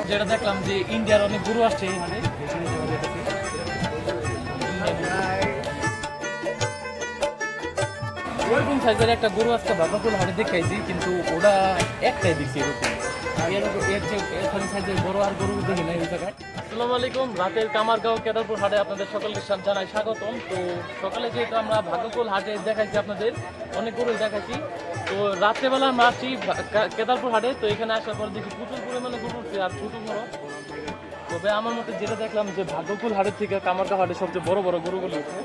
যেটা দেখলাম যে ইন্ডিয়ার অনেক গরু আসছে এখানে এরকম সাইজের একটা গরু আজকে বাবাকুল হাটে দেখাইছি, কিন্তু ওটা একটাই দেখছি এরকম সাইজের বড় আর গরু দেখি না এই জায়গায়। আসসালামু আলাইকুম, রাতের কামারগাঁও কেদারপুর হাটে আপনাদের সকলকে জানাই স্বাগতম। তো সকালে যেহেতু আমরা ভাগ্যকুল হাটে দেখাইছি, আপনাদের অনেক গরু দেখাইছি। তো রাত্রেবেলা আমরা আসছি কেদারপুর হাটে। তো এখানে আসার পর দেখি প্রচুর পরিমাণে গরু উঠছে আর ছোট বড়। তবে আমার মতে যেটা দেখলাম যে ভাগ্যকুল হাটের থেকে কামারগাঁও হাটে সবচেয়ে বড় বড় গরুগুলো উঠছে।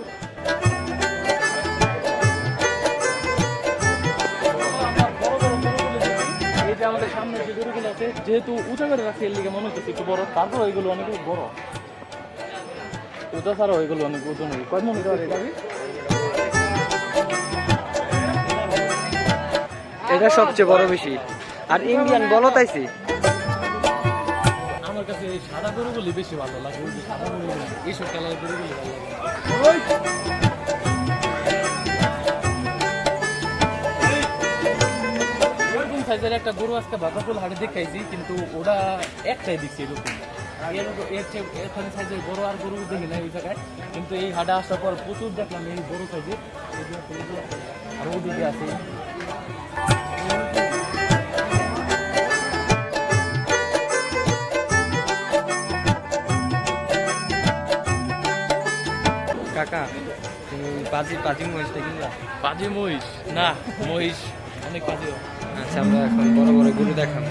আমাদের সামনে যে গরুগুলো আছে যেহেতু উঁচা করে রাখছে এর লিগে মনে হচ্ছে একটু বড়, তারপর ওইগুলো অনেক বড়, ওটা ছাড়া ওইগুলো অনেক ওজন। কয় মনে করে এটা সবচেয়ে বড় বেশি। আর ইন্ডিয়ান বলো তাইছি আমার কাছে এই সাদা গরুগুলি বেশি ভালো লাগে, এইসব কালারের গরুগুলি ভালো লাগে। সাইজের একটা গরু আজকে বাবাকুল হাটে দেখাইছি, কিন্তু ওটা একটাই দেখছি এরকম এখানে সাইজের বড় আর গরু দেখি না এই জায়গায়। কিন্তু এই হাটে আসার পর প্রচুর দেখলাম এই বড় সাইজের, আর ওদিকে আছে কাকা। পাজি মহিষটা কিনলা? পাজি মহিষ না, মহিষ অনেক পাজি। আচ্ছা, আমরা এখন বড় বড় গরু দেখাবো।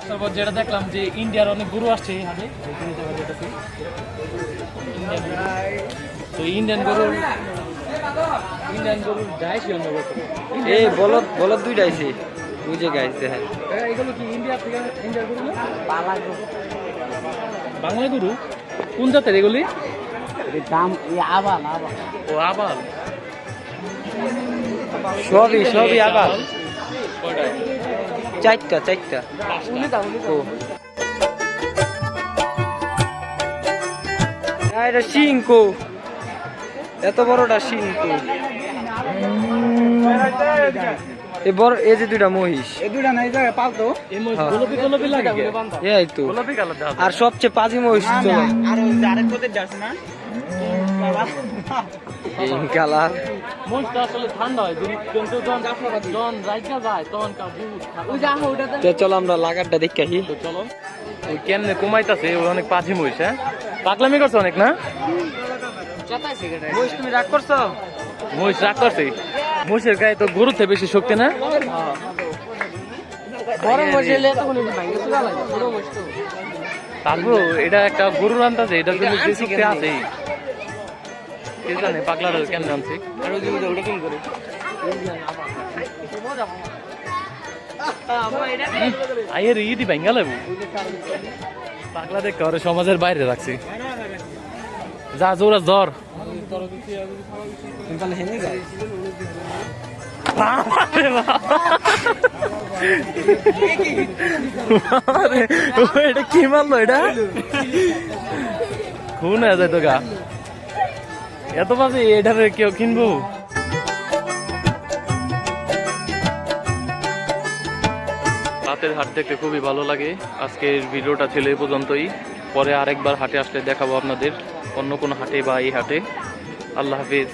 তারপর যেটা দেখলাম যে ইন্ডিয়ার অনেক গরু আসছে এই হাটে। তো ইন্ডিয়ান গরুর গাইছি অন্য এই বলদ দুইটা আইছে, ওই যে গাইছ দেখেন। এগুলো কি ইন্ডিয়ার গরু না? বাংলা গরু? কোন জাতের এগুলি? ও আবাল, সবই আবার চারটা। ও এটা সিংকো, এত বড়টা সিংকো। এই যে দুইটা মহিষ, এই তো। আর সবচেয়ে পাজি মহিষ কালার। মহিষটা আসলে ঠান্ডা হয়, কিন্তু যখন রাইকা যায় তখন চলো আমরা লাগারটা দেখে আসি। তো চলো, ওই কেমনে কমাইতেছে, ওই অনেক পাজি মহিষ। হ্যাঁ, পাগলামি করছে অনেক না? মহিষ তুমি রাগ করছো? মহিষ রাগ করছে। মহিষের গায়ে তো গরুতে বেশি শক্তি না? তারপর এটা একটা গরুর আন্দাজে, এটা কিন্তু যে শক্তি আছে কে জানে পাগলার কেমনে আনছি। আয়ের ইদি ভাঙ্গা লাগবো, পাগলা দেখতে ওরা সমাজের বাইরে রাখছি। যা জোরা জ্বর এটা কি মারলো, এটা খুন হয়ে যায় তো গা। এত বাজে এটারে কেউ কিনবো? রাতের হাট দেখতে খুবই ভালো লাগে। আজকের ভিডিওটা ছিল এই পর্যন্তই। পরে আরেকবার হাটে আসলে দেখাবো আপনাদের অন্য কোনো হাটে বা এই হাটে। আল্লাহ হাফিজ।